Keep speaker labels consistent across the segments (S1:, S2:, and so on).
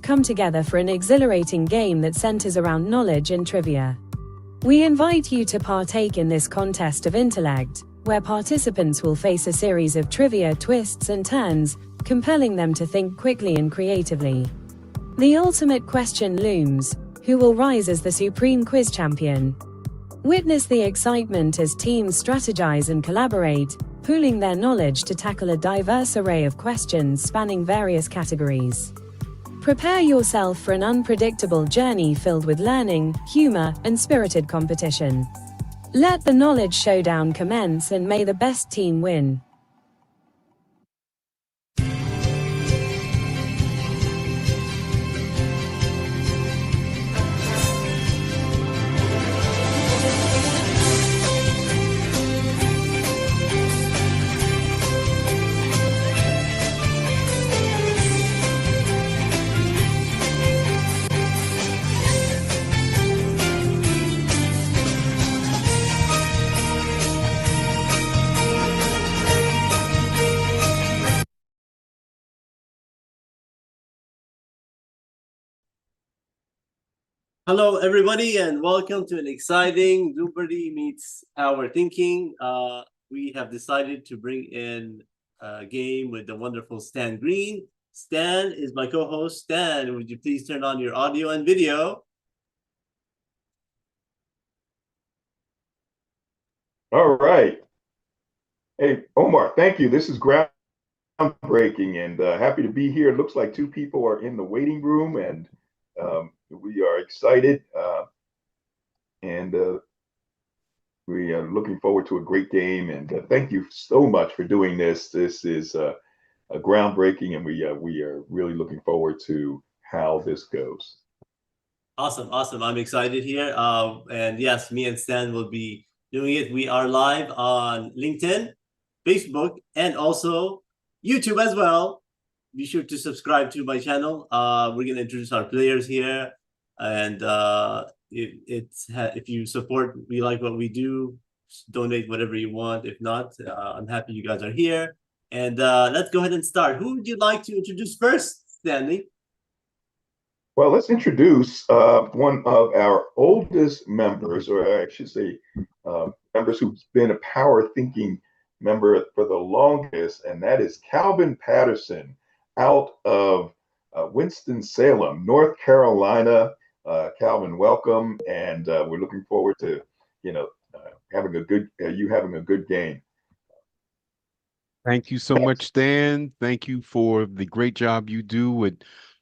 S1: come together for an exhilarating game that centers around knowledge and trivia. We invite you to partake in this contest of intellect, where participants will face a series of trivia twists and turns, compelling them to think quickly and creatively. The ultimate question looms: who will rise as the supreme quiz champion? Witness the excitement as teams strategize and collaborate, pooling their knowledge to tackle a diverse array of questions spanning various categories. Prepare yourself for an unpredictable journey filled with learning, humor, and spirited competition. Let the knowledge showdown commence, and may the best team win.
S2: Hello, everybody, and welcome to an exciting Zoompardy meets Our Thinking. We have decided to bring in a game with the wonderful Stan Green. Stan is my co-host. Stan, would you please turn on your audio and video?
S3: All right. Hey, Omar, thank you. This is groundbreaking and happy to be here. It looks like two people are in the waiting room, and we are excited and we are looking forward to a great game. And thank you so much for doing this. This is a groundbreaking, and we are really looking forward to how this goes.
S2: Awesome, awesome. I'm excited here. And yes, me and Stan will be doing it. We are live on LinkedIn, Facebook, and also YouTube as well. Be sure to subscribe to my channel. We're going to introduce our players here. And if you support, we like what we do, donate whatever you want. If not, I'm happy you guys are here. And let's go ahead and start. Who would you like to introduce first, Stanley?
S3: Well, let's introduce one of our oldest members, or I should say members who's been a power thinking member for the longest, and that is Calvin Patterson out of Winston-Salem, North Carolina. Calvin, welcome, and we're looking forward to having a good game.
S4: Thank you so much, Stan. Thank you for the great job you do with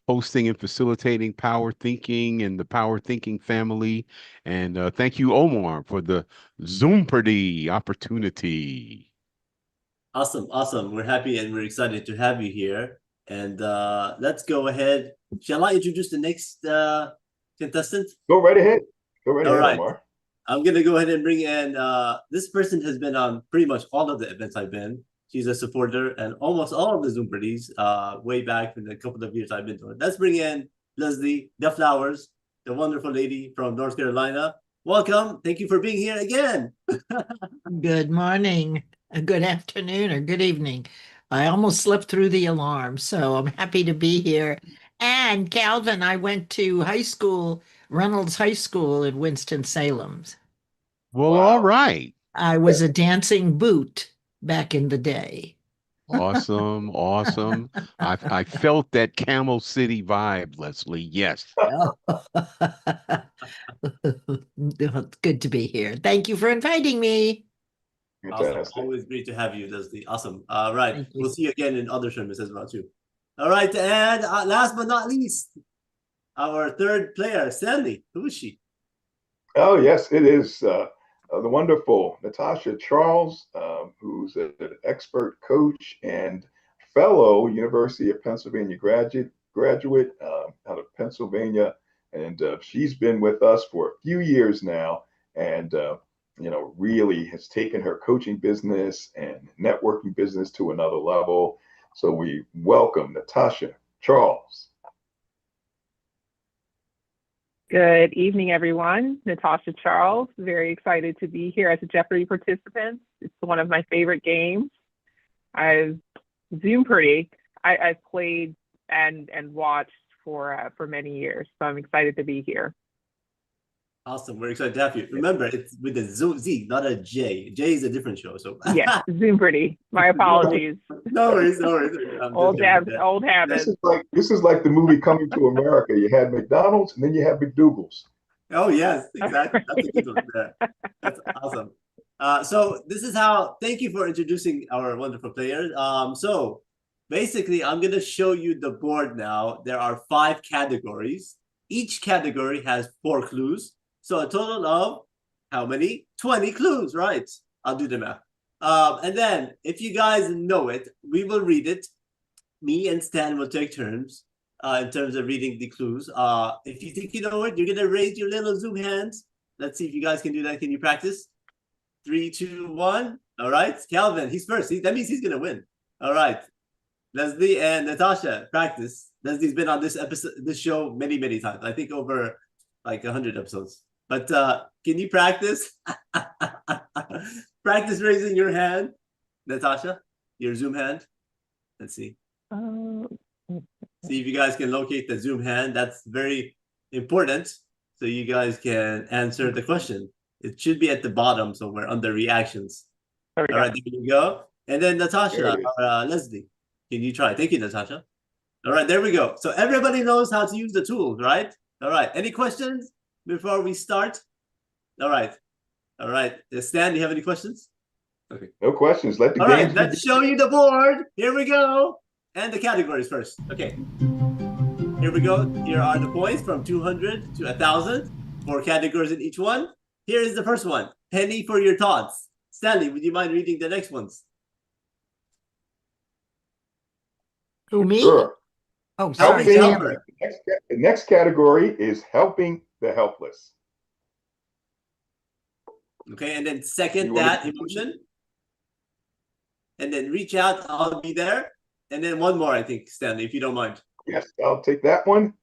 S4: hosting and facilitating Power Thinking and the Power Thinking family. And thank you, Omar, for the Zoompardy opportunity.
S2: Awesome, awesome. We're happy and we're excited to have you here. And let's go ahead. Shall I introduce the next contestant?
S3: Go right ahead. Go right ahead,
S2: right.
S3: Omar.
S2: I'm going to go ahead and bring in, this person has been on pretty much all of the events I've been. She's a supporter and almost all of the Zoompardies way back in the couple of years I've been to it. Let's bring in Leslie the Flowers, the wonderful lady from North Carolina. Welcome. Thank you for being here again.
S5: Good morning, good afternoon, or good evening. I almost slept through the alarm, so I'm happy to be here. And Calvin, I went to high school, Reynolds High School in Winston-Salem.
S4: Well, wow. All right.
S5: I was a dancing boot back in the day.
S4: Awesome, awesome. I felt that Camel City vibe, Leslie. Yes.
S5: Good to be here. Thank you for inviting me.
S2: Awesome. Always great to have you, Leslie. Awesome. All right. We'll see you again in other tournaments as well, too. All right. And last but not least, our third player, Stanley. Who is she?
S3: Oh, yes, it is the wonderful Natasha Charles, who's an expert coach and fellow University of Pennsylvania graduate out of Pennsylvania. And she's been with us for a few years now, and really has taken her coaching business and networking business to another level. So we welcome Natasha Charles.
S6: Good evening, everyone. Natasha Charles, very excited to be here as a Jeopardy participant. It's one of my favorite games. Zoompardy, I've played and watched for many years. So I'm excited to be here.
S2: Awesome. We're excited to have you. Remember, it's with a Z, not a J. J is a different show. So
S6: Yes, Zoompardy. My apologies.
S2: no worries, no worries.
S6: Old habits.
S3: This is like the movie Coming to America. You had McDonald's and then you had McDougal's.
S2: Oh yes, exactly. That's a good one there. That's awesome. So this is how. Thank you for introducing our wonderful players. So basically, I'm gonna show you the board now. There are 5 categories. Each category has 4 clues. So a total of how many? 20 clues, right? I'll do the math. And then if you guys know it, we will read it. Me and Stan will take turns in terms of reading the clues. If you think you know it, you're gonna raise your little Zoom hands. Let's see if you guys can do that. Can you practice? 3, 2, 1. All right, Calvin, he's first. That means he's gonna win. All right, Leslie and Natasha, practice. Leslie's been on this show many, many times. I think over like 100 episodes. But can you practice? Practice raising your hand, Natasha, your Zoom hand. Let's see. See if you guys can locate the Zoom hand. That's very important. So you guys can answer the question. It should be at the bottom somewhere under reactions. All right, there you go. And then Natasha, Leslie, can you try? Thank you, Natasha. All right, there we go. So everybody knows how to use the tools, right? All right. Any questions before we start? All right. All right. Stan, do you have any questions? Okay.
S3: No questions. Let the
S2: All
S3: games
S2: right, let's show you the board. Here we go. And the categories first. Okay. Here we go. Here are the points from 200 to 1,000. 4 categories in each one. Here is the first one. Penny for your thoughts. Stanley, would you mind reading the next ones?
S5: Who, me?
S3: Sure.
S5: Oh, sorry.
S2: Helper.
S3: The next category is helping the helpless.
S2: Okay, and then second that emotion. And then reach out, I'll be there. And then one more, I think, Stanley, if you don't mind.
S3: Yes, I'll take that one.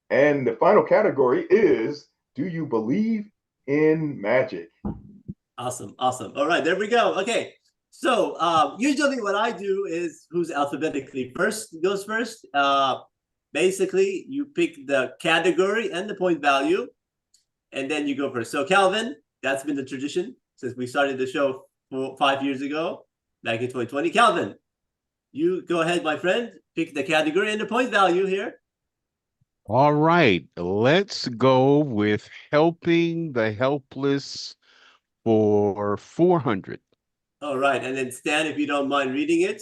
S3: And the final category is, do you believe in magic?
S2: Awesome, awesome. All right, there we go. Okay, so usually what I do is who's alphabetically first goes first. Basically, you pick the category and the point value, and then you go first. So Calvin, that's been the tradition since we started the show 5 years ago, back in 2020. Calvin, you go ahead, my friend. Pick the category and the point value here.
S4: All right, let's go with helping the helpless for 400.
S2: All right, and then Stan, if you don't mind reading it.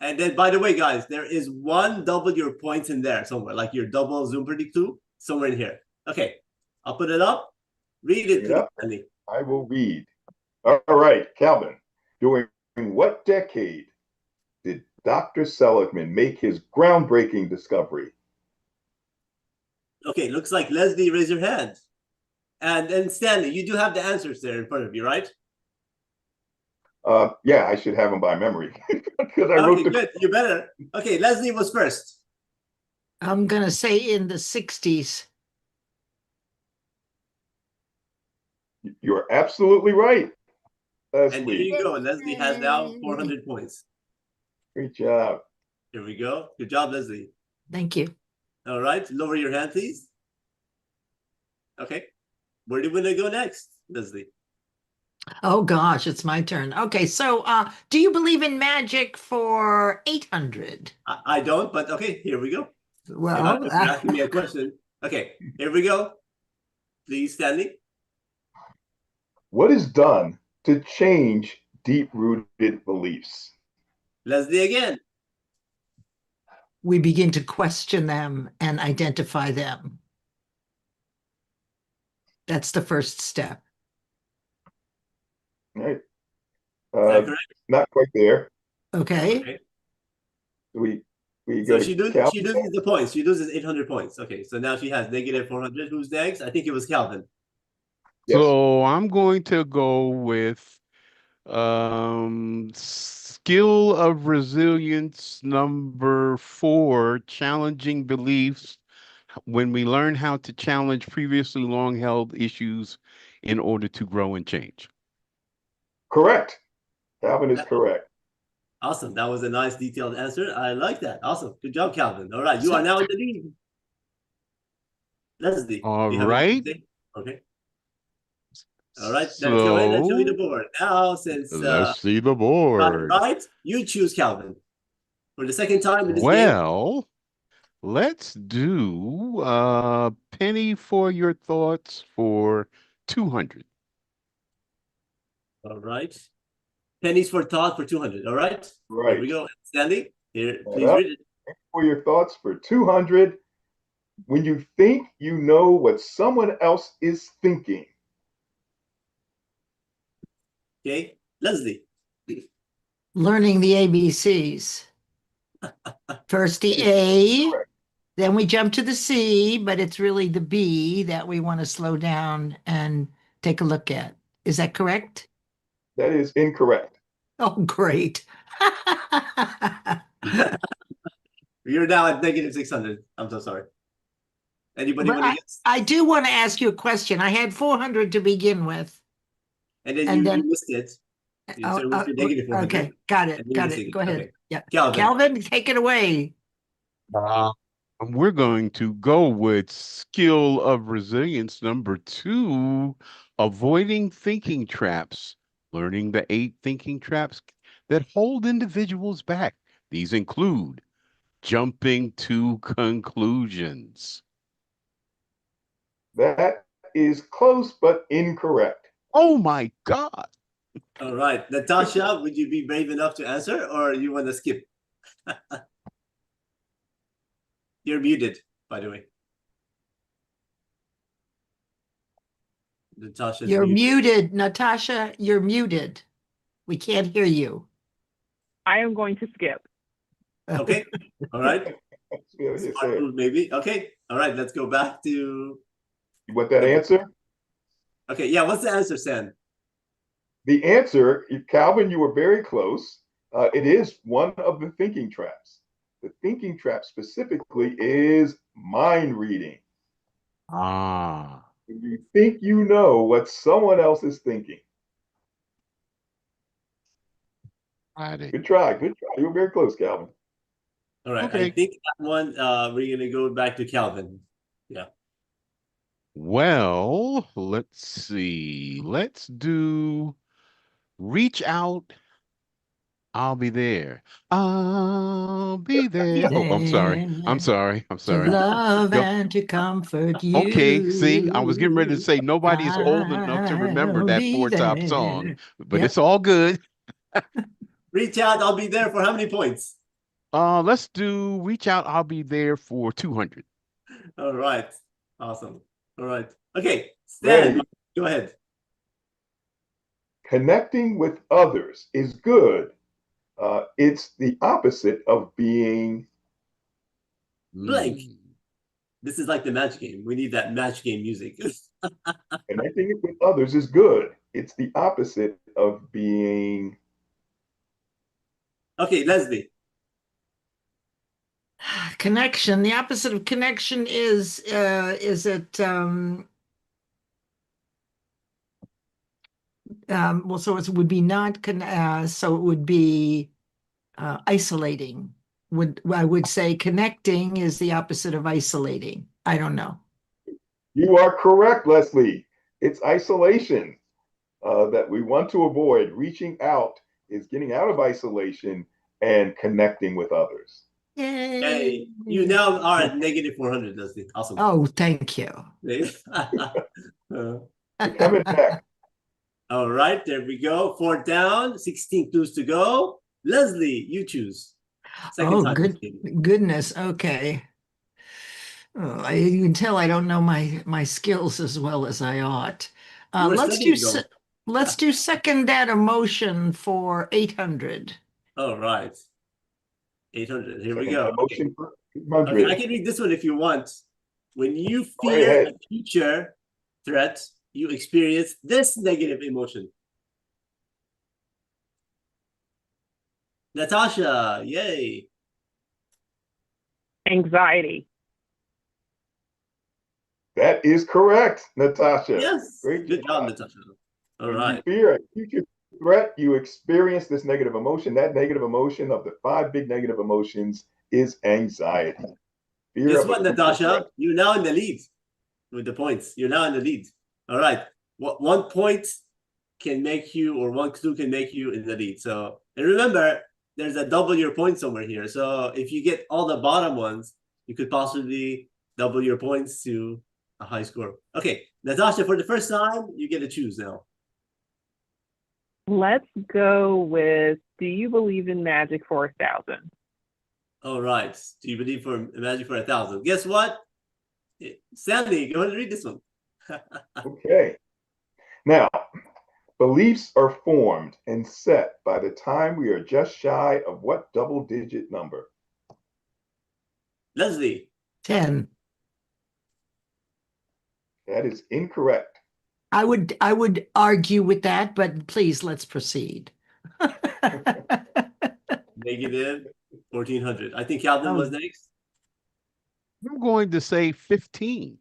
S2: And then, by the way, guys, there is one double your points in there somewhere, like your double Zoompardy clue somewhere in here. Okay, I'll put it up. Read it, please, Stanley.
S3: I will read. All right, Calvin. During what decade did Dr. Seligman make his groundbreaking discovery?
S2: Okay, looks like Leslie raised her hand. And then Stanley, you do have the answers there in front of you, right?
S3: Yeah, I should have them by memory. Because I wrote the...
S2: good. You better. Okay, Leslie was first.
S5: I'm going to say in the 60s.
S3: You're absolutely right, Leslie.
S2: And there you go. Leslie has now 400 points.
S3: Great job.
S2: Here we go. Good job, Leslie.
S5: Thank you.
S2: All right, lower your hand, please. Okay. Where do we want to go next, Leslie?
S5: Oh, gosh, it's my turn. Okay, so do you believe in magic for 800?
S2: I don't, but okay, here we go.
S5: Well,
S2: you're asking me a question. Okay, here we go. Please, Stanley.
S3: What is done to change deep-rooted beliefs?
S2: Leslie again.
S5: we begin to question them and identify them. That's the first step.
S3: Right.
S2: Is that correct?
S3: Not quite there.
S5: Okay.
S2: Okay.
S3: We
S2: So
S3: go
S2: she
S3: to
S2: loses the points. She loses 800 points. Okay, so now she has negative 400. Who's next? I think it was Calvin.
S3: Yes.
S4: So I'm going to go with skill of resilience number 4, challenging beliefs, when we learn how to challenge previously long held issues in order to grow and change.
S3: Correct. Calvin is correct.
S2: Awesome. That was a nice detailed answer. I like that. Awesome. Good job, Calvin. All right. You
S5: So-
S2: are now in the lead. Leslie,
S4: All
S2: do you have anything
S4: right.
S2: to say? Okay. All right. Let's go ahead and show me the
S4: So
S2: board. Now, since
S4: let's see the
S2: got it
S4: board.
S2: right, you choose Calvin. For the second time in this game.
S4: Well, let's do penny for your thoughts for 200.
S2: All right. Pennies for thought for 200. All right.
S3: Right.
S2: Here we go. Stanley, here,
S3: That
S2: please
S3: up.
S2: read it.
S3: For your thoughts for 200. When you think you know what someone else is thinking.
S2: Okay. Leslie.
S5: Learning the ABCs. First the A,
S3: Correct.
S5: then we jump to the C, but it's really the B that we want to slow down and take a look at. Is that correct?
S3: That is incorrect.
S5: Oh, great.
S2: You're now at negative 600. I'm so sorry. Anybody
S5: But
S2: want to guess?
S5: I do want to ask you a question. I had 400 to begin with.
S2: And then
S5: and
S2: you
S5: then-
S2: missed it.
S5: Oh,
S2: So it was your negative 400.
S5: okay, got
S2: And
S5: it.
S2: you
S5: Got
S2: missed
S5: it.
S2: it.
S5: Go ahead.
S2: Okay.
S5: Yeah.
S2: Calvin.
S5: Calvin, take it away.
S4: We're going to go with skill of resilience number 2, avoiding thinking traps, learning the 8 thinking traps that hold individuals back. These include jumping to conclusions.
S3: That is close but incorrect.
S4: Oh my God.
S2: All right. Natasha, would you be brave enough to answer or you want to skip? You're muted, by the way. Natasha's
S5: You're
S2: muted.
S5: muted, Natasha. You're muted. We can't hear you.
S6: I am going to skip.
S2: Okay. All right.
S3: Yeah,
S2: Smart
S3: say it.
S2: move, maybe. Okay. All right. Let's go back to.
S3: You want that answer?
S2: Okay. Yeah. What's the answer, Sam?
S3: The answer, Calvin, you were very close. It is one of the thinking traps. The thinking trap specifically is mind reading.
S4: Ah.
S3: When you think you know what someone else is thinking.
S4: Got it.
S3: Good try. Good try. You were very close, Calvin.
S2: All right.
S4: Okay.
S2: I think that one, we're going to go back to Calvin. Yeah.
S4: Well, let's see. Let's do reach out. I'll be there. I'll be there. Oh, I'm sorry. I'm sorry. I'm
S5: To
S4: sorry.
S5: love
S4: Go.
S5: and to comfort you.
S4: Okay, see, I was getting ready to say nobody's old enough to remember
S5: I'll
S4: that
S5: be
S4: 4 Top
S5: there.
S4: song, but
S5: Yep.
S4: it's all good.
S2: Reach out. I'll be there for how many points?
S4: Let's do reach out. I'll be there for 200.
S2: All right. Awesome. All right. Okay. Stan,
S3: Ready.
S2: go ahead.
S3: Connecting with others is good. It's the opposite of being
S2: Blank.
S4: Mm.
S2: This is like the match game. We need that match game music.
S3: connecting with others is good. It's the opposite of being
S2: Okay, Leslie.
S5: Connection. The opposite of connection is it well, so it would be not so it would be isolating. I would say connecting is the opposite of isolating. I don't know.
S3: You are correct, Leslie. It's isolation that we want to avoid. Reaching out is getting out of isolation and connecting with others.
S5: Yay.
S2: Hey, you now are at negative 400, Leslie. Awesome.
S5: Oh, thank you.
S3: Coming back.
S2: All right, there we go. 4 down, 16 clues to go. Leslie, you choose. Second time this game.
S5: Goodness. Okay. Oh, you can tell I don't know my skills as well as I ought.
S2: You were
S5: Let's
S2: studying,
S5: do
S2: though.
S5: let's do second that emotion for 800.
S2: All right. 800. Here we
S3: Second
S2: go. Okay.
S3: emotion for 800.
S2: Okay, I can read this one if you want. When you
S3: Go right
S2: fear a
S3: ahead.
S2: future threat, you experience this negative emotion. Natasha, yay.
S6: Anxiety.
S3: That is correct, Natasha.
S2: Yes.
S3: Great
S2: Good job,
S3: job.
S2: Natasha. All
S3: When
S2: right.
S3: you fear a future threat, you experience this negative emotion. That negative emotion of the 5 big negative emotions is anxiety. Fear
S2: Guess
S3: of a
S2: what,
S3: future
S2: Natasha?
S3: threat.
S2: You're now in the lead with the points. You're now in the lead. All right. What 1 point can make you, or 1 clue can make you in the lead. So, and remember, there's a double your points somewhere here. So if you get all the bottom ones, you could possibly double your points to a high score. Okay, Natasha, for the first time, you get to choose now.
S6: Let's go with, do you believe in magic for 1,000?
S2: All right. Do you believe for magic for 1,000? Guess what? Stanley, go ahead and read this one.
S3: Okay. Now, beliefs are formed and set by the time we are just shy of what double-digit number?
S2: Leslie.
S5: 10.
S3: That is incorrect.
S5: I would argue with that, but please let's proceed.
S2: Negative 1,400. I think Calvin was next.
S4: I'm going to say 15.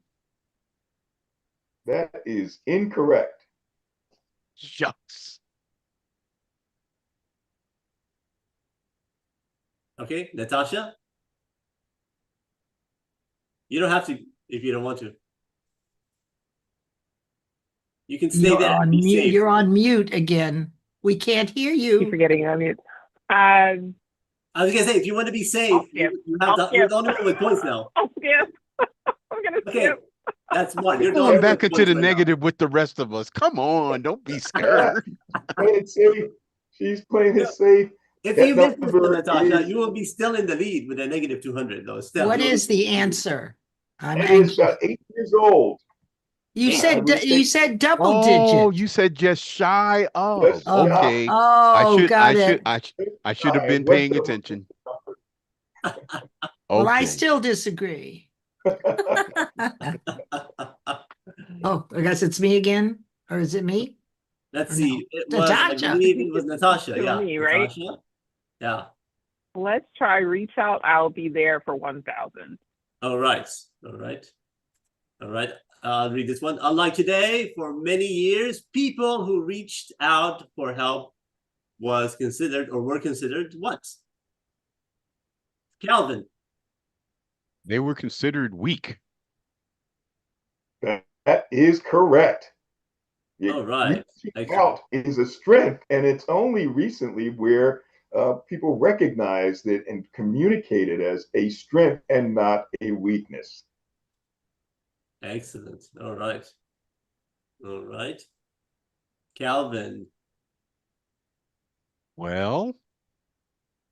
S3: That is incorrect.
S4: Shucks.
S2: Okay, Natasha. You don't have to if you don't want to. You can stay
S5: You're
S2: there.
S5: on
S2: Be
S5: mute.
S2: safe.
S5: You're on mute again. We can't hear
S6: Keep
S5: you.
S6: forgetting on mute.
S2: I was gonna say, if you want to be safe,
S6: I'll skip.
S2: you're the only one with points now.
S6: I'll skip. I'm gonna
S2: Okay,
S6: skip.
S2: that's smart. You're the
S4: Going
S2: only
S4: back
S2: one
S4: into
S2: with
S4: the
S2: points right now.
S4: negative with the rest of us. Come on, don't be scared.
S3: Play it safe. She's playing it safe.
S2: If
S3: That
S2: you miss this one,
S3: number
S2: Natasha,
S3: is-
S2: you will be still in the lead with a negative 200, though. Still,
S5: What
S2: you'll
S5: is
S2: be-
S5: the answer? I'm
S3: It is
S5: anxious.
S3: about 8 years old.
S5: You
S2: Eight.
S5: said you said double
S4: Oh,
S5: digit.
S4: you said just shy of.
S3: Just shy.
S4: Okay.
S5: Oh, got it.
S4: I should have been
S3: What
S4: paying
S3: double-
S4: attention.
S5: Well, I
S4: Okay.
S5: still disagree. Oh, I guess it's me again, or is it me?
S2: Let's
S5: Or
S2: see.
S5: no?
S2: It was, I
S5: Natasha.
S2: believe it was Natasha.
S6: Still
S2: Yeah,
S6: me, right?
S2: Natasha. Yeah.
S6: Let's try reach out. I'll be there for 1,000.
S2: All right. All right. All right. I'll read this one. Unlike today, for many years, people who reached out for help were considered what? Calvin.
S4: They were considered weak.
S3: That is correct.
S2: All right.
S3: Reaching
S2: Excellent.
S3: out is a strength, and it's only recently where people recognize it and communicate it as a strength and not a weakness.
S2: Excellent. All right. All right. Calvin.
S4: Well,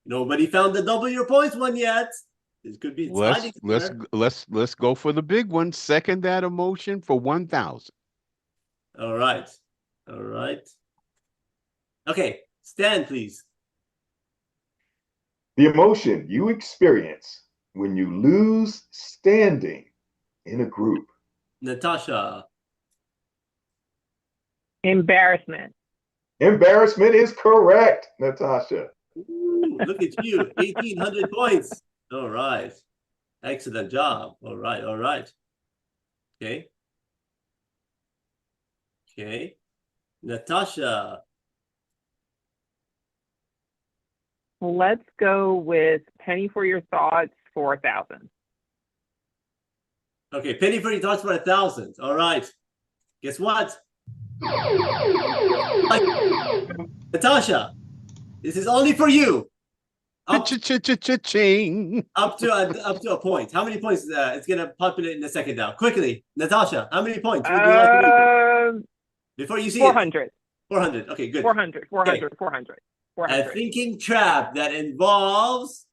S2: Nobody found the double your points one yet. It could be exciting.
S4: let's go for the big one. Second that emotion for 1,000.
S2: All right. All right. Okay. Stan, please.
S3: The emotion you experience when you lose standing in a group.
S2: Natasha.
S6: Embarrassment.
S3: Embarrassment is correct, Natasha.
S2: Ooh, look at you. 1,800 points. All right. Excellent job. All right. All right. Okay. Okay. Natasha.
S6: Let's go with penny for your thoughts for 1,000.
S2: Okay. Penny for your thoughts for 1,000. All right. Guess what? Natasha, this is only for you.
S4: Cha-cha-cha-cha-ching.
S2: Up to a point. How many points? It's gonna populate in a second now. Quickly, Natasha, how many points would you like to make? Before you see
S6: 400.
S2: 400. Okay, good.
S6: 400. 400. 400.
S2: A
S6: 400.
S2: thinking trap that involves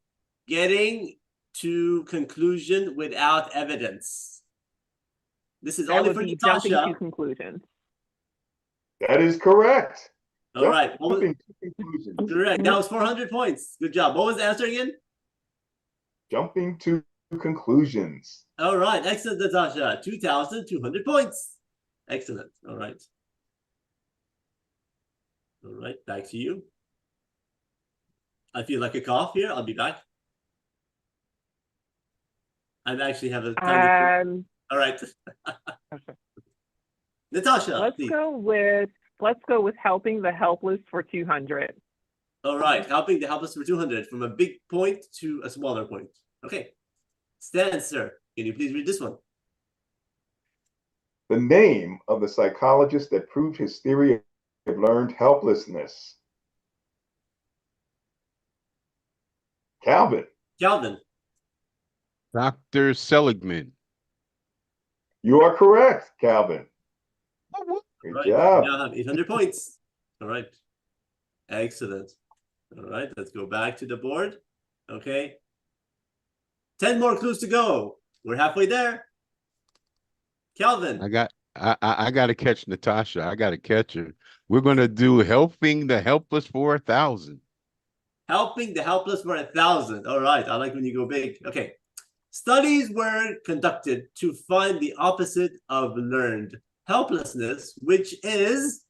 S2: getting to conclusion without evidence. This is
S6: That
S2: only
S6: would
S2: for
S6: be jumping
S2: Natasha.
S6: to conclusions.
S3: That is correct.
S2: All right.
S3: Jumping to conclusions.
S2: Correct. That was 400 points. Good job. What was the answer again?
S3: Jumping to conclusions.
S2: All right. Excellent, Natasha. 2,200 points. Excellent. All right. All right. Back to you. I feel like a cough here. I'll be back. I actually have a tiny. All right.
S6: Okay.
S2: Natasha,
S6: Let's
S2: please.
S6: go with Let's go with helping the helpless for 200.
S2: All right, helping the helpless for 200, from a big point to a smaller point. Okay. Stan, sir, can you please read this one?
S3: The name of the psychologist that proved his theory of learned helplessness. Calvin.
S2: Calvin.
S4: Dr. Seligman.
S3: You are correct, Calvin. Good
S2: Right.
S3: job.
S2: You now have 800 points. All right. Excellent. All right, let's go back to the board. Okay. 10 more clues to go. We're halfway there. Calvin.
S4: I got to catch Natasha. I got to catch her. We're going to do helping the helpless for 1,000.
S2: Helping the helpless for 1,000. All right, I like when you go big. Okay. Studies were conducted to find the opposite of learned helplessness, which is...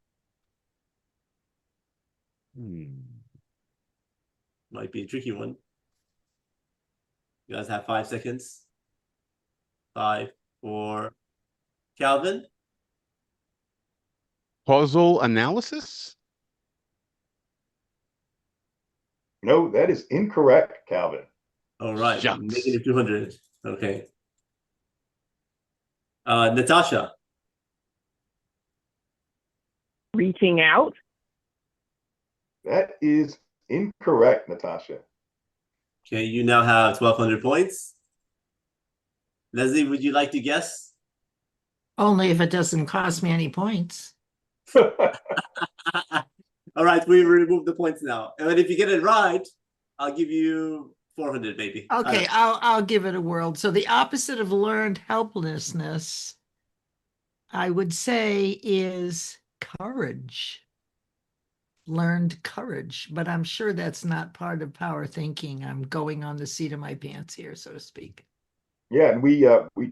S2: Might be a tricky one. You guys have 5 seconds. 5, 4. Calvin?
S4: Puzzle analysis?
S3: No, that is incorrect, Calvin.
S2: All right.
S4: Shucks.
S2: Negative 200. Okay. Natasha?
S6: Reaching out.
S3: That is incorrect, Natasha.
S2: Okay, you now have 1,200 points. Leslie, would you like to guess?
S5: Only if it doesn't cost me any points.
S2: All right, we remove the points now. And if you get it right, I'll give you 400, maybe.
S5: Okay, I'll give it a whirl. So the opposite of learned helplessness, I would say, is courage. Learned courage, but I'm sure that's not part of power thinking. I'm going on the seat of my pants here, so to speak.
S3: Yeah, and we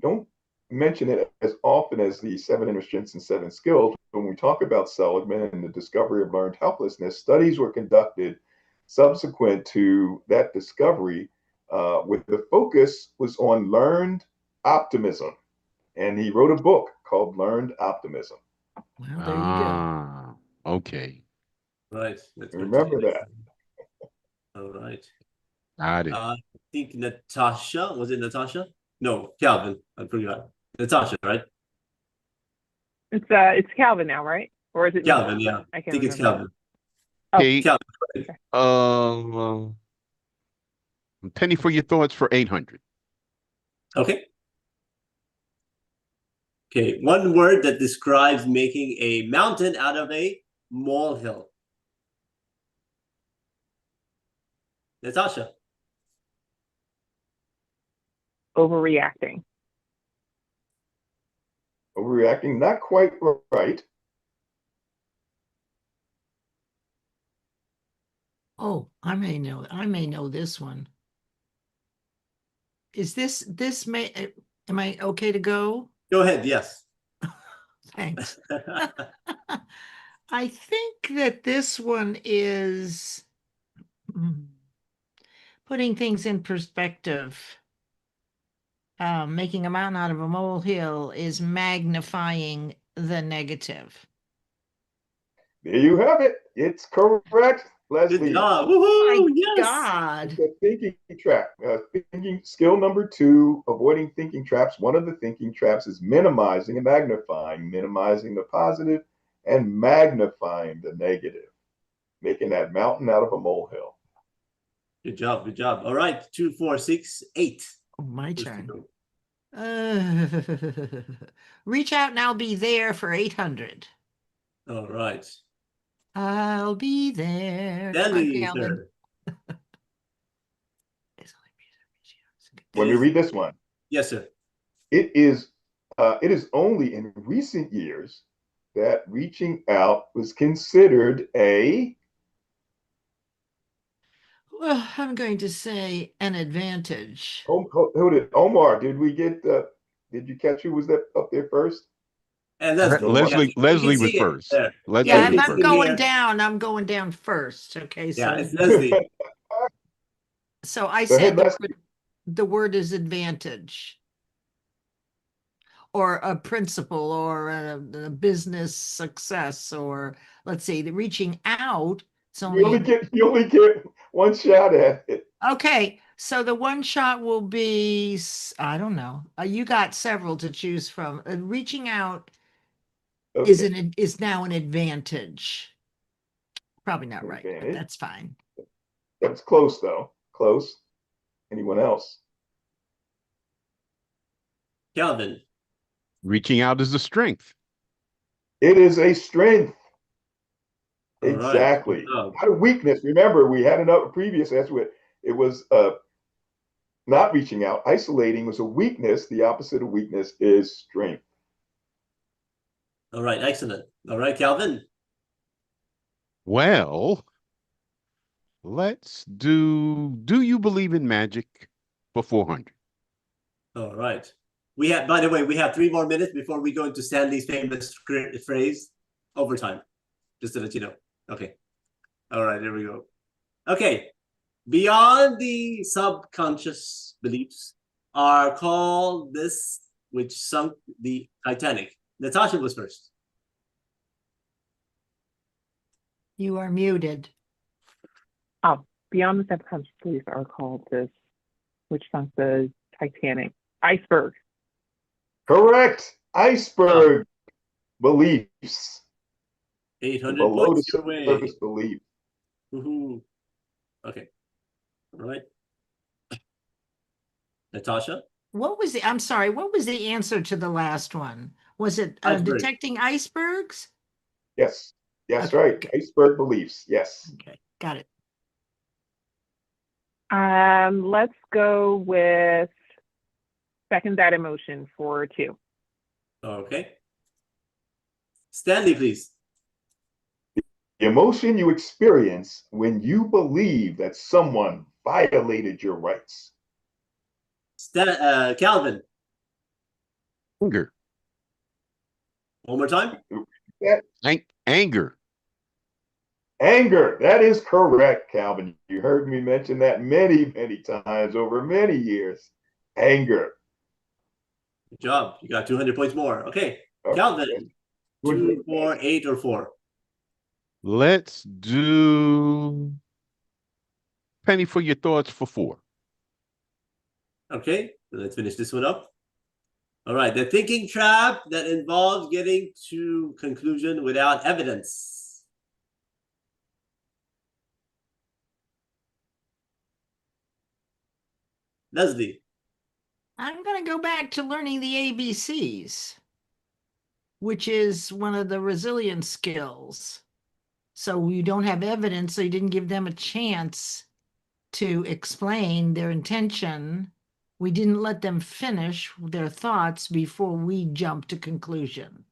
S3: don't mention it as often as the 7 inner strengths and 7 skills. When we talk about Seligman and the discovery of learned helplessness, studies were conducted subsequent to that discovery, with the focus was on learned optimism. And he wrote a book called Learned Optimism.
S5: Well, there you go.
S4: Okay.
S2: Right.
S3: Remember that.
S2: All right.
S4: Got it.
S2: I think Natasha, was it Natasha? No, Calvin. I forgot. Natasha, right?
S6: It's Calvin now, right? Or is it
S2: Calvin,
S6: me?
S2: yeah.
S6: I can't
S2: think it's
S6: remember.
S2: Calvin.
S6: Oh,
S4: Okay.
S2: Calvin.
S4: Penny for your thoughts for 800.
S2: Okay. Okay, one word that describes making a mountain out of a molehill. Natasha.
S6: Overreacting.
S3: Overreacting, not quite right.
S5: Oh, I may know this one. Is this am I okay to go?
S2: Go ahead, yes.
S5: Thanks. I think that this one is putting things in perspective. Making a mountain out of a molehill is magnifying the negative.
S3: There you have it. It's correct, Leslie.
S2: Good job. Woohoo!
S5: My
S2: Yes.
S5: God.
S3: It's a thinking trap. Thinking skill number 2, avoiding thinking traps. One of the thinking traps is minimizing and magnifying, minimizing the positive and magnifying the negative, making that mountain out of a molehill.
S2: Good job. Good job. All right. 2, 4, 6, 8.
S5: Oh, my turn. Reach out and I'll be there for 800.
S2: All right.
S5: I'll be there.
S2: Stanley, sir.
S3: Let me read this one.
S2: Yes, sir.
S3: It is only in recent years that reaching out was considered a...
S5: Well, I'm going to say an advantage.
S3: Hold it. Omar, did you catch who was that up there first?
S2: And that's
S4: Leslie was first.
S5: Yeah,
S4: Leslie was
S5: I'm
S4: first.
S5: going down first. Okay, so
S2: yeah, it's Leslie.
S5: so I
S3: Go ahead,
S5: said
S3: Leslie.
S5: the word is advantage. or a principal or a business success, or let's say the reaching out. It's
S3: You
S5: only
S3: only get one shot at it.
S5: okay. So the one shot will be, I don't know. You got several to choose from. Reaching out is
S3: Okay.
S5: is now an advantage. Probably not right, but
S3: Advantage.
S5: that's fine.
S3: That's close though. Close. Anyone else?
S2: Calvin.
S4: Reaching out is a strength.
S3: It is a strength.
S2: All right.
S3: Exactly.
S2: Good job.
S3: Not a weakness. Remember, we had another previous answer with it was not reaching out. Isolating was a weakness. The opposite of weakness is strength.
S2: All right, excellent. All right, Calvin.
S4: Well, let's do you believe in magic for 400?
S2: All right. We have, by the way, we have 3 more minutes before we go into Stanley's famous phrase, overtime, just to let you know. Okay. All right, there we go. Okay. Beyond the subconscious beliefs are called this, which sunk the Titanic. Natasha was first.
S5: You are muted.
S6: Oh, beyond the subconscious beliefs are called this, which sunk the Titanic. Iceberg.
S3: Correct. Iceberg beliefs.
S2: 800
S3: Below
S2: points
S3: the
S2: your way.
S3: surface belief.
S2: Woohoo. Okay. All right. Natasha?
S5: What was I'm sorry, what was the answer to the last one? Was it
S2: Iceberg.
S5: detecting icebergs?
S3: Yes. Yes,
S5: Okay,
S3: right.
S5: good.
S3: Iceberg beliefs. Yes.
S5: Okay, got it.
S6: Let's go with second that emotion for 2.
S2: Okay. Stanley, please.
S3: The emotion you experience when you believe that someone violated your rights.
S2: Calvin.
S4: Anger.
S2: One more time.
S4: Anger.
S3: Anger. That is correct, Calvin. You heard me mention that many, many times over many years. Anger.
S2: Good job. You got 200 points more. Okay.
S3: Okay.
S2: Calvin. 2, 4, 8, or 4.
S4: Let's do penny for your thoughts for 4.
S2: Okay. Let's finish this one up. All right. The thinking trap that involves getting to conclusion without evidence. Leslie.
S5: I'm going to go back to learning the ABCs, which is one of the resilience skills. So you don't have evidence, so you didn't give them a chance to explain their intention. We didn't let them finish their thoughts before we jumped to conclusion.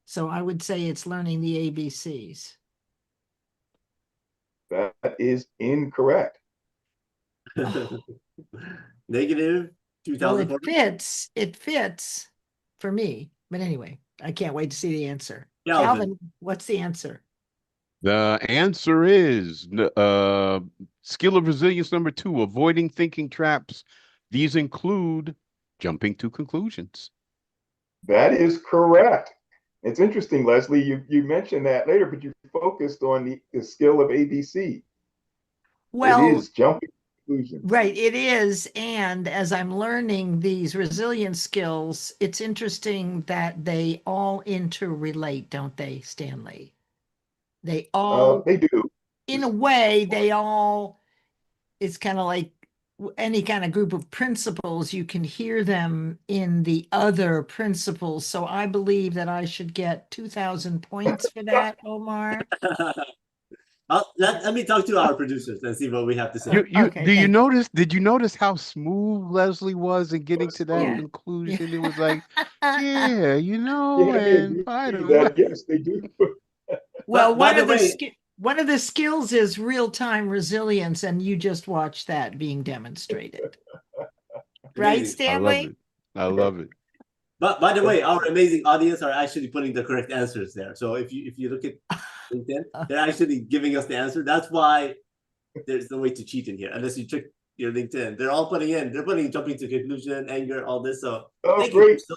S5: So I would say it's learning the ABCs.
S3: That is incorrect.
S2: Negative
S5: Well,
S2: 2,000.
S5: it fits for me. But anyway, I can't wait to see the answer.
S2: Calvin.
S5: Calvin, what's the answer?
S4: The answer is skill of resilience number 2, avoiding thinking traps. These include jumping to conclusions.
S3: That is correct. It's interesting, Leslie, you mentioned that later, but you focused on the skill of ABC.
S5: Well,
S3: it is jumping to conclusions.
S5: Right, it is. And as I'm learning these resilience skills, it's interesting that they all interrelate, don't they, Stanley? They all,
S3: They do.
S5: in a way, they all, it's kind of like any kind of group of principles, you can hear them in the other principles. So I believe that I should get 2,000 points for that, Omar.
S2: Let me talk to our producers and see what we have to say.
S5: Okay,
S4: Did you notice how smooth Leslie was in getting to that conclusion? It was like, yeah, and I don't know.
S3: Yes, they do.
S5: Well,
S2: by the way,
S5: one of the skills is real-time resilience, and you just watched that being demonstrated. Right,
S2: amazing.
S5: Stanley?
S4: I love it.
S2: But by the way, our amazing audience are actually putting the correct answers there. So if you look at LinkedIn, they're actually giving us the answer. That's why there's no way to cheat in here, unless you your LinkedIn. They're all jumping to conclusion, anger, all this. So
S3: Oh,
S2: thank
S3: great.
S2: you.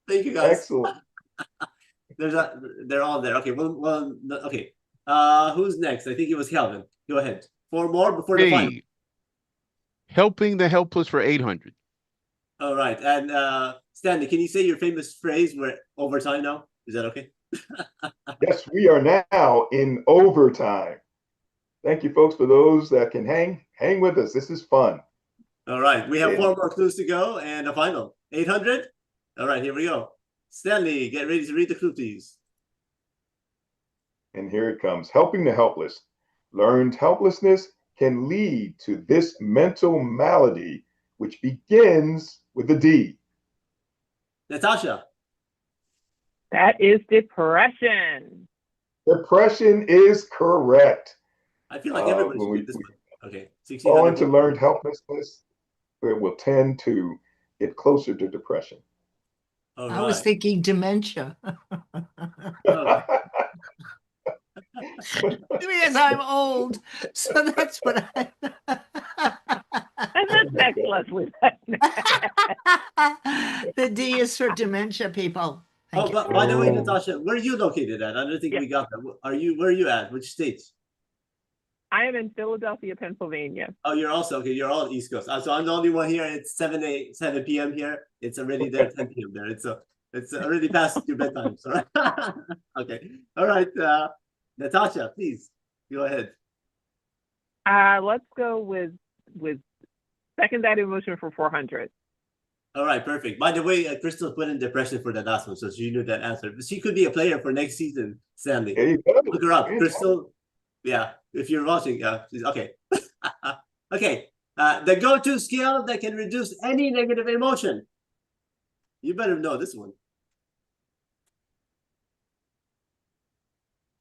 S2: Thank you, guys.
S3: Excellent.
S2: They're all there. Okay, okay. Who's next? I think it was Calvin. Go ahead. 4 more before the final.
S4: Hey, helping the helpless for 800.
S2: All right. And Stanley, can you say your famous phrase, we're overtime now? Is that okay?
S3: Yes, we are now in overtime. Thank you, folks, for those that can hang with us. This is fun.
S2: All right. We have 4 more clues to go and a final. 800? All right, here we go. Stanley, get ready to read the clue, please.
S3: And here it comes. Helping the helpless. Learned helplessness can lead to this mental malady, which begins with a D.
S2: Natasha.
S6: That is depression.
S3: Depression is correct.
S2: I feel like everybody should
S3: when
S2: read this one. Okay.
S3: fall
S2: 1600.
S3: into learned helplessness, it will tend to get closer to depression.
S2: All
S5: I was
S2: right.
S5: thinking dementia.
S2: Oh,
S5: Because I'm old. So that's what I.
S6: And that's next, Leslie.
S5: The D is for dementia, people.
S2: oh,
S5: Thank you.
S2: but by the way,
S3: Oh.
S2: Natasha, where are you located at? I don't think
S6: Yeah.
S2: we got that. Where are you at? Which state?
S6: I am in Philadelphia, Pennsylvania.
S2: Oh, you're also okay. You're all East Coast. So I'm the only one here. It's 7 p.m. here. It's already there 10 p.m. there. It's already past your bedtime. So okay. All right. Natasha, please go ahead.
S6: Let's go with second that emotion for 400.
S2: All right, perfect. By the way, Crystal put in depression for the last one, so she knew that answer. But she could be a player for next season, Stanley.
S3: There you go.
S2: Look her up,
S3: Fantastic.
S2: Crystal. Yeah, if you're watching, she's okay. Okay, the go-to skill that can reduce any negative emotion. You better know this one.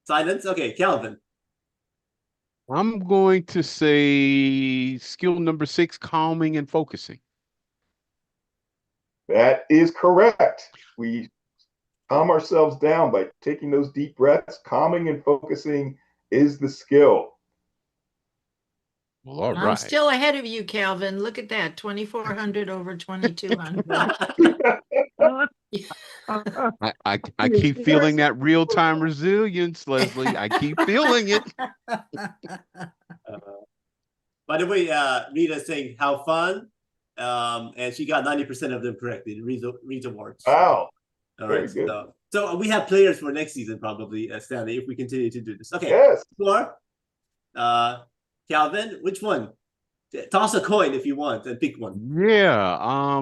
S2: Silence. Okay, Calvin.
S4: I'm going to say skill number 6, calming and focusing.
S3: That is correct. We calm ourselves down by taking those deep breaths. Calming and focusing is the skill.
S4: Well, all
S5: I'm
S4: right.
S5: still ahead of you, Calvin. Look at that. 2,400 over 2,200.
S4: I keep feeling that real-time resilience, Leslie. I keep feeling it.
S2: By the way, Rita's saying how fun, and she got 90% of them correct. It reads awards.
S3: Wow.
S2: All
S3: Very
S2: right.
S3: good.
S2: So we have players for next season probably, Stanley, if we continue to do this. Okay.
S3: Yes.
S2: Score. Calvin, which one? Toss a coin if you want and pick one.
S4: Yeah.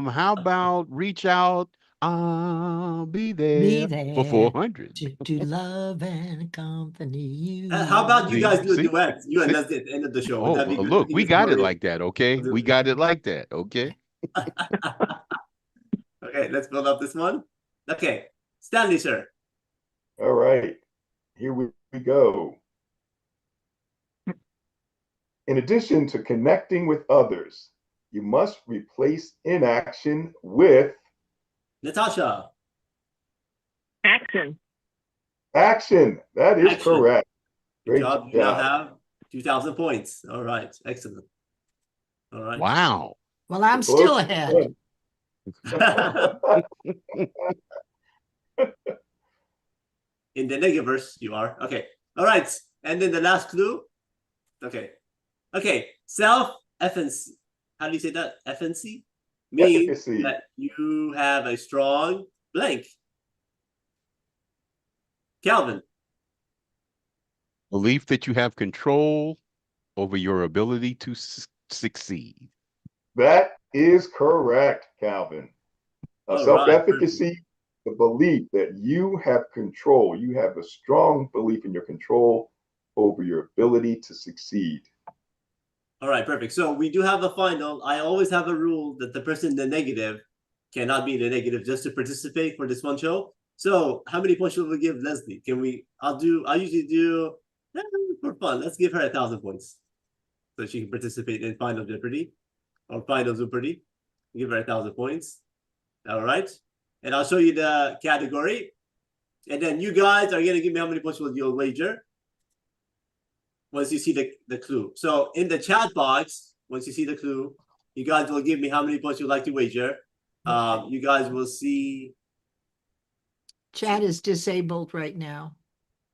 S4: How about reach out? I'll be there, for 400.
S5: To love and accompany you.
S2: How about you guys do a
S4: See?
S2: duet? You and
S4: See?
S2: Leslie at the end of the show.
S4: Oh,
S2: Would that be
S4: well,
S2: good?
S4: look,
S2: You
S4: we
S2: just
S4: got it
S2: more
S4: like that, okay?
S2: We'll do
S4: We
S2: it.
S4: got it like that, okay?
S2: Okay, let's build up this one. Okay, Stanley, sir.
S3: All right. Here we go. In addition to connecting with others, you must replace inaction with
S2: Natasha.
S6: Action.
S3: action. That is
S2: Action.
S3: correct.
S2: Good
S3: Great
S2: job. You now
S3: job.
S2: have 2,000 points. All right, excellent. All right.
S4: Wow.
S5: Well, I'm still ahead.
S2: In the Negaverse, you are. Okay. All right. And then the last clue. Okay. Okay. Self-efficacy. How do you say that? Efficacy? Means
S3: Efficacy.
S2: that you have a strong blank. Calvin.
S4: Belief that you have control over your ability to succeed.
S3: That is correct, Calvin.
S2: All
S3: Self-efficacy, the belief that you have control. You have a strong belief in your control over your ability to succeed.
S2: All right, perfect. So we do have a final. I always have a rule that the person in the negative cannot be in the negative just to participate for this one show. So how many points should we give Leslie? Can we, I usually do for fun. Let's give her 1,000 points so she can participate in Final Jeopardy or Final Zoompardy. Give her 1,000 points. All right. And I'll show you the category. And then you guys are going to give me how many points will you wager once you see the clue. So in the chat box, once you see the clue, you guys will give me how many points you'd like to wager. You guys will see.
S5: Chat is disabled right now.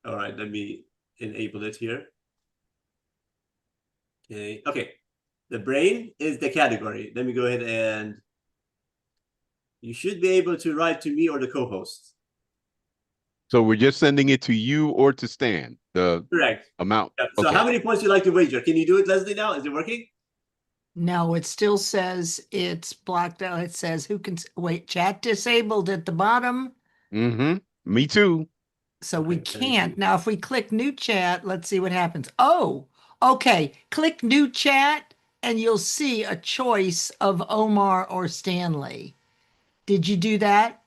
S2: All right, let me enable it here. Okay, okay. The brain is the category. Let me go ahead and you should be able to write to me or the co-host.
S4: So we're just sending it to you or to Stan, the
S2: Correct.
S4: amount.
S2: Yeah. So
S4: Okay.
S2: how many points you like to wager? Can you do it, Leslie, now? Is it working?
S5: No, it still says it's blocked out. It says who can wait, chat disabled at the bottom.
S4: Mm-hmm. Me too.
S5: So we
S2: Okay, let me
S5: can't.
S2: see.
S5: Now, if we click new chat, let's see what happens. Oh, okay. Click new chat and you'll see a choice of Omar or Stanley. Did you do that?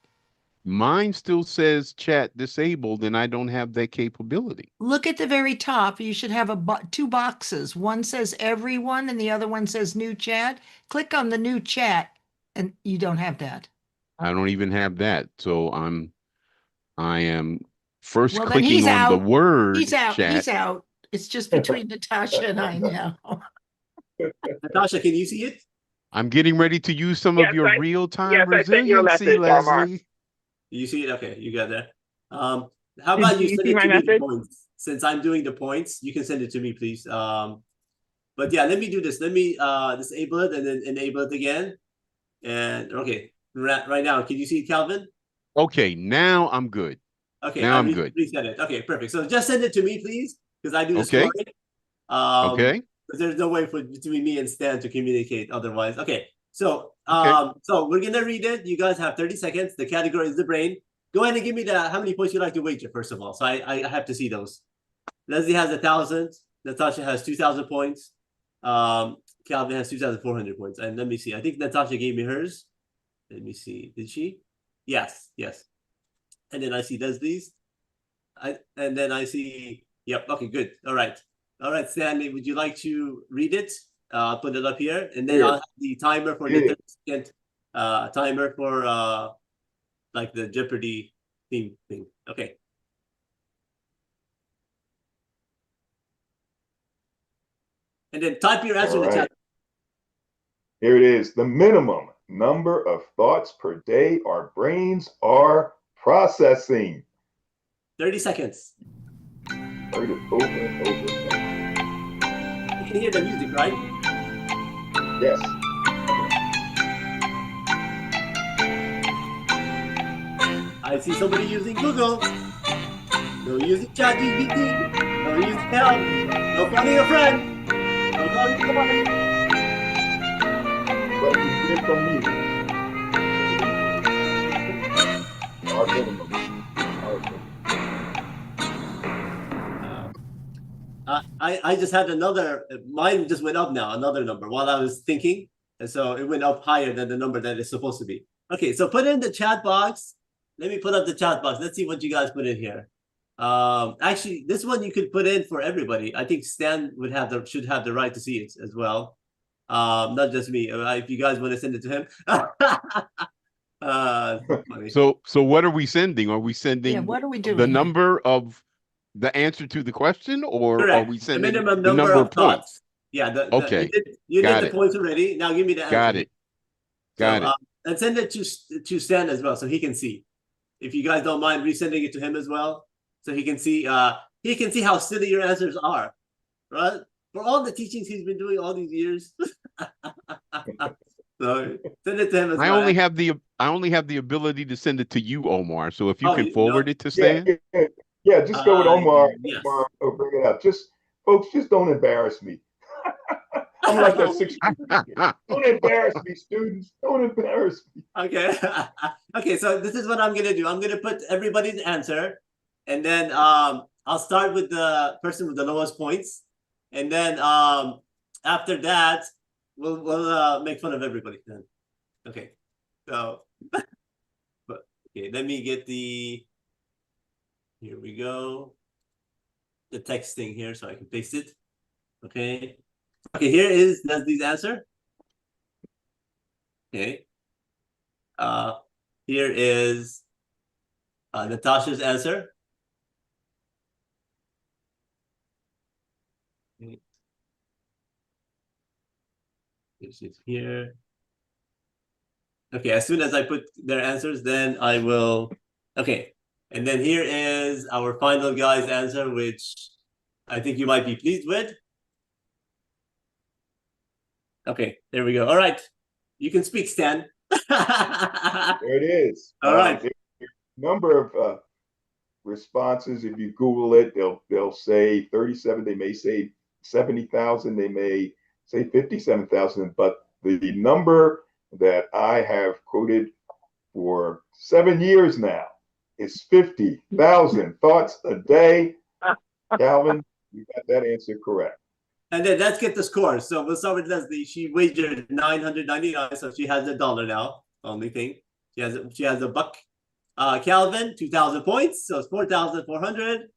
S4: Mine still says chat disabled, and I don't have that capability.
S5: Look at the very top. You should have two boxes. One says everyone and the other one says new chat. Click on the new chat and you don't have that.
S4: I don't even have that. So I am first
S5: Well, then
S4: clicking
S5: he's
S4: on the
S5: out.
S4: word
S5: He's out.
S4: chat.
S5: He's out. It's just between Natasha and I now.
S2: Natasha, can you see it?
S4: I'm getting ready to use some
S6: Yes,
S4: of your
S6: I
S4: real-time
S6: sent you a
S4: resiliency,
S6: message, Omar.
S4: Leslie.
S2: You see it? Okay, you got there. How
S6: Did
S2: about you
S6: you
S2: send
S6: see
S2: it
S6: my
S2: to me the
S6: message?
S2: points? Since I'm doing the points, you can send it to me, please. But yeah, let me do this. Let me disable it and then enable it again. And okay, right now, can you see it, Calvin?
S4: Okay, now I'm good.
S2: Okay,
S4: Now
S2: I
S4: I'm good.
S2: reset it. Okay, perfect. So just send it to me, please, because I do the
S4: Okay.
S2: scoring.
S4: Okay.
S2: Because there's no way for between me and Stan to communicate otherwise. Okay, so
S4: Okay.
S2: so we're gonna read it. You guys have 30 seconds. The category is the brain. Go ahead and give me how many points you like to wager, first of all. So I have to see those. Leslie has 1,000. Natasha has 2,000 points. Calvin has 2,400 points. And let me see. I think Natasha gave me hers. Let me see. Did she? Yes, yes. And then I see Leslie's. And then I see. Yep. Okay. Good. All right. All right, Stanley. Would you like to read it? Put it up here, and then
S3: Yeah.
S2: I'll have the timer for the 30-second timer for like the Jeopardy theme thing. Okay. And then type your answer in the chat.
S3: Here it is. The minimum number of thoughts per day our brains are processing.
S2: 30 seconds.
S3: Heard it over and over again.
S2: You can hear the music, right?
S3: Yes.
S2: I see somebody using Google. No using ChatGPT. No using help. No calling a friend. No calling someone.
S3: But you hear from me. Our minimum. Our minimum.
S2: I just had another, mine just went up now, another number while I was thinking. And so it went up higher than the number that it's supposed to be. Okay, so put in the chat box. Let me put up the chat box. Let's see what you guys put in here. Actually, this one you could put in for everybody. I think Stan should have the right to see it as well. Not just me. If you guys want to send it to him. Funny.
S4: So what are we sending? Are we sending
S5: what are we doing
S4: the
S5: here?
S4: number of the answer to the question, or
S2: Correct.
S4: are we sending
S2: the minimum
S4: the number of
S2: thoughts?
S4: points?
S2: Yeah.
S4: Okay.
S2: You
S4: Got
S2: did the
S4: it.
S2: points already. Now give me the answer.
S4: Got it. Got it.
S2: And send it to Stan as well, so he can see. If you guys don't mind resending it to him as well, so he can see. He can see how silly your answers are, right? For all the teachings he's been doing all these years. So send it to him as
S4: I
S2: well.
S4: only have the ability to send it to you, Omar. So if you can
S2: you
S4: forward
S2: know,
S4: it to Stan.
S3: Yeah, just go with Omar.
S2: Yes.
S3: Omar will bring it up. Folks, just don't embarrass me. I'm like that 6th grade kid. Don't embarrass me, students. Don't embarrass me.
S2: Okay. Okay, so this is what I'm gonna do. I'm gonna put everybody's answer, and then I'll start with the person with the lowest points, and then after that we'll make fun of everybody then. Okay. So but okay, let me get here we go. The text thing here so I can paste it. Okay. Okay, here is Leslie's answer. Okay. Here is Natasha's answer. Okay. Which is here. Okay, as soon as I put their answers, then I will. Okay, and then here is our final guy's answer, which I think you might be pleased with. Okay, there we go. All right, you can speak, Stan.
S3: There it is.
S2: All right.
S3: Number of responses. If you Google it, they'll say 37. They may say 70,000. They may say 57,000. But the number that I have quoted for 7 years now is 50,000 thoughts a day. Calvin, you got that answer correct.
S2: And then let's get the score. So we'll start with Leslie. She wagered 999, so she has $1 now. Only thing she has $1. Calvin, 2,000 points, so it's 4,400.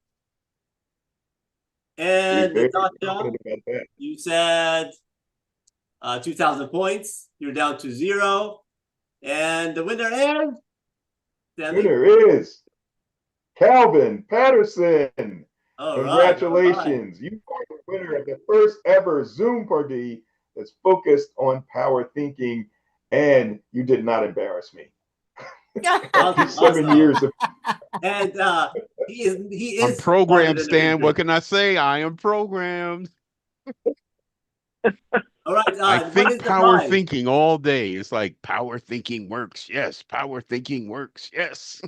S2: And Natasha, you said 2,000 points. You're down to 0. And the winner is Stanley.
S3: Winner is Calvin Patterson.
S2: All
S3: Congratulations.
S2: Right.
S3: You are the winner of the first ever Zoompardy that's focused on power thinking, and you did not embarrass me.
S2: Awesome.
S3: 7 years of
S2: and he is
S4: I'm programmed, Stan. What can I say? I am programmed.
S2: All right.
S4: I think power thinking all day. It's like power thinking works. Yes. Power thinking works. Yes.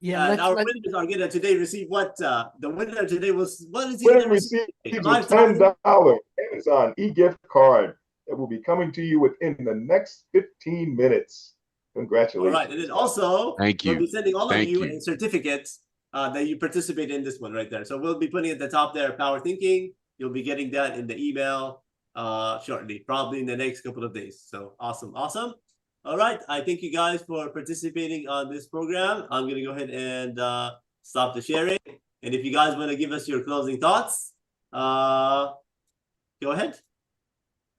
S5: Yeah,
S2: our winners are gonna today receive what? The winner today was what is he
S3: winner
S2: gonna receive?
S3: receives a $10 Amazon e-gift card that will be coming to you within the next 15 minutes. Congratulations.
S2: All right, and then also
S4: thank you.
S2: We'll be sending all of you
S4: a
S2: certificate that you participate in this one right there. So we'll be putting at the top there, power thinking. You'll be getting that in the email shortly, probably in the next couple of days. So awesome. All right, I thank you guys for participating on this program. I'm gonna go ahead and stop the sharing. And if you guys want to give us your closing thoughts, go ahead.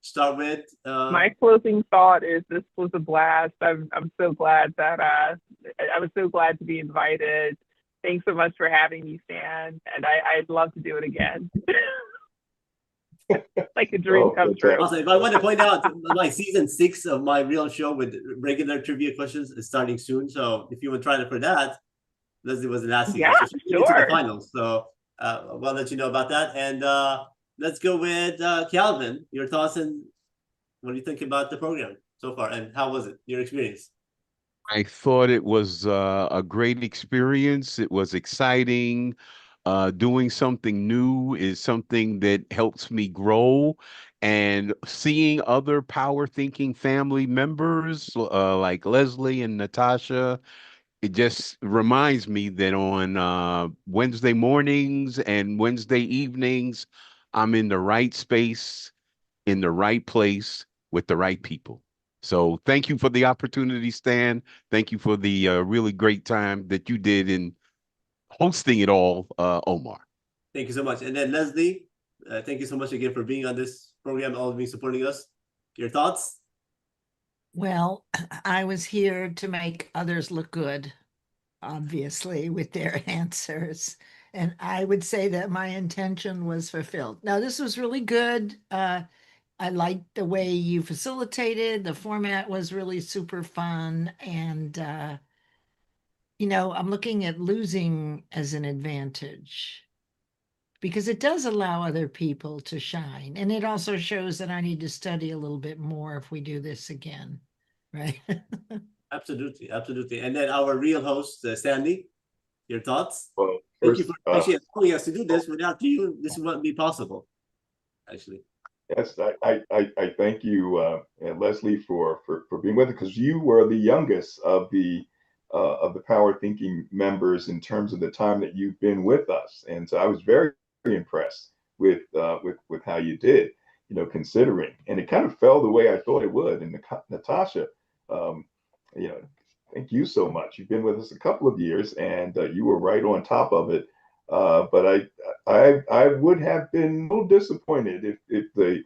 S2: Start with
S6: my closing thought is this was a blast. I'm so glad that I was so glad to be invited. Thanks so much for having me, Stan, and I'd love to do it again. Like a dream come true.
S2: Also, if I want to point out, like season 6 of my real show with regular trivia questions is starting soon. So if you would try to for that, Leslie was the last season.
S6: Yeah,
S2: so she's into the finals. So I'll let you know about that. And let's go with Calvin. Your thoughts and what do you think about the program so far, and how was it? Your experience?
S4: I thought it was a great experience. It was exciting. Doing something new is something that helps me grow, and seeing other power thinking family members like Leslie and Natasha, it just reminds me that on Wednesday mornings and Wednesday evenings, I'm in the right space, in the right place with the right people. So thank you for the opportunity, Stan. Thank you for the really great time that you did in hosting it all, Omar.
S2: Thank you so much. And then Leslie, thank you so much again for being on this program, all of you supporting us. Your thoughts?
S5: Well, I was here to make others look good, obviously, with their answers. And I would say that my intention was fulfilled. Now, this was really good. I liked the way you facilitated. The format was really super fun. And, I'm looking at losing as an advantage because it does allow other people to shine. And it also shows that I need to study a little bit more if we do this again, right?
S2: Absolutely. And then our real host, Stanley, your thoughts?
S3: Well,
S2: thank you for actually allowing us to do this. Without you, this wouldn't be possible, actually.
S3: Yes, I thank you, and Leslie, for being with us, because you were the youngest of the power thinking members in terms of the time that you've been with us, and so I was very impressed with how you did, considering, and it kind of fell the way I thought it would. And Natasha, thank you so much. You've been with us a couple of years, and you were right on top of it. But I would have been a little disappointed if the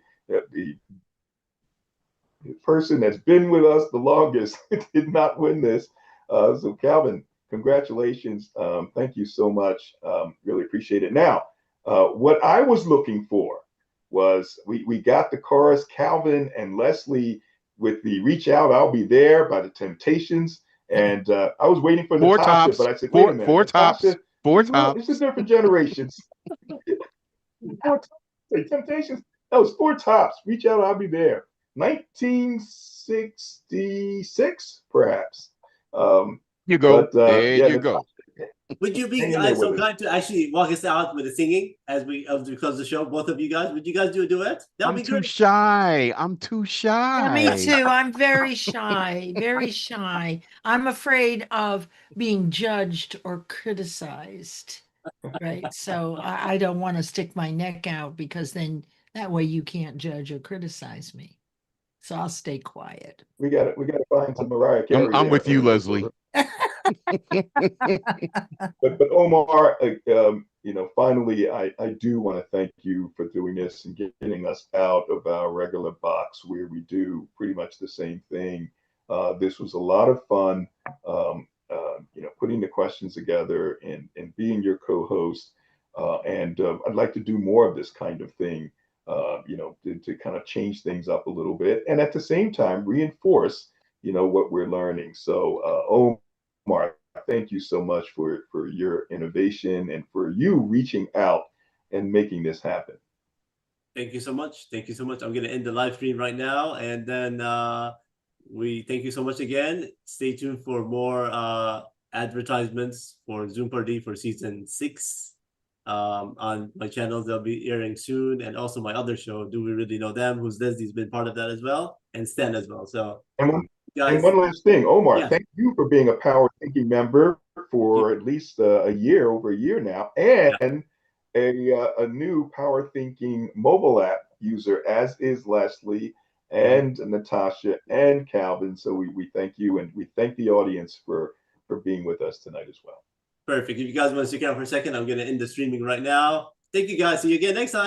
S3: person that's been with us the longest did not win this. So Calvin, congratulations. Thank you so much. Really appreciate it. Now, what I was looking for was we got the chorus, Calvin and Leslie with the Reach Out, I'll Be There by the Temptations. And I was waiting for
S4: Four
S3: Natasha,
S4: tops,
S3: but I said, wait a minute,
S4: four tops,
S3: Natasha,
S4: four
S3: it's
S4: tops.
S3: a different generations. Four tops, Temptations. That was Four Tops, Reach Out, I'll Be There. 1966, perhaps.
S4: You go. There
S3: Yeah,
S4: you go.
S2: Would you be
S3: hang in there
S2: guys so
S3: with us.
S2: kind to actually walk us out with the singing as we close the show? Both of you guys, would you guys do a duet? That would
S4: I'm
S2: be
S4: too
S2: great.
S4: shy. I'm too
S5: Yeah, me
S4: shy.
S5: too. I'm very shy, very shy. I'm afraid of being judged or criticized, right? So I don't want to stick my neck out because then that way you can't judge or criticize me. So I'll stay quiet.
S3: We got to find some Mariah Carey.
S4: I'm
S3: there
S4: with you,
S3: for
S4: Leslie.
S3: But Omar, finally, I do want to thank you for doing this and getting us out of our regular box where we do pretty much the same thing. This was a lot of fun, putting the questions together and being your co-host. And I'd like to do more of this kind of thing, to kind of change things up a little bit, and at the same time reinforce, what we're learning. So, Omar, thank you so much for your innovation and for you reaching out and making this happen.
S2: Thank you so much. Thank you so much. I'm going to end the live stream right now. And then we thank you so much again. Stay tuned for more advertisements for Zoompardy for season 6 on my channels. They'll be airing soon. And also my other show, Do We Really Know Them? Who's Leslie's been part of that as well. And Stan as well. So
S3: And one last thing, Omar,
S2: yeah.
S3: thank you for being a Power Thinking member for at least over a year now, and a new Power Thinking mobile app user, as is Leslie and Natasha and Calvin. So we thank you, and we thank the audience for being with us tonight as well.
S2: Perfect. If you guys want to stick around for a second, I'm going to end the streaming right now. Thank you guys. See you again next time.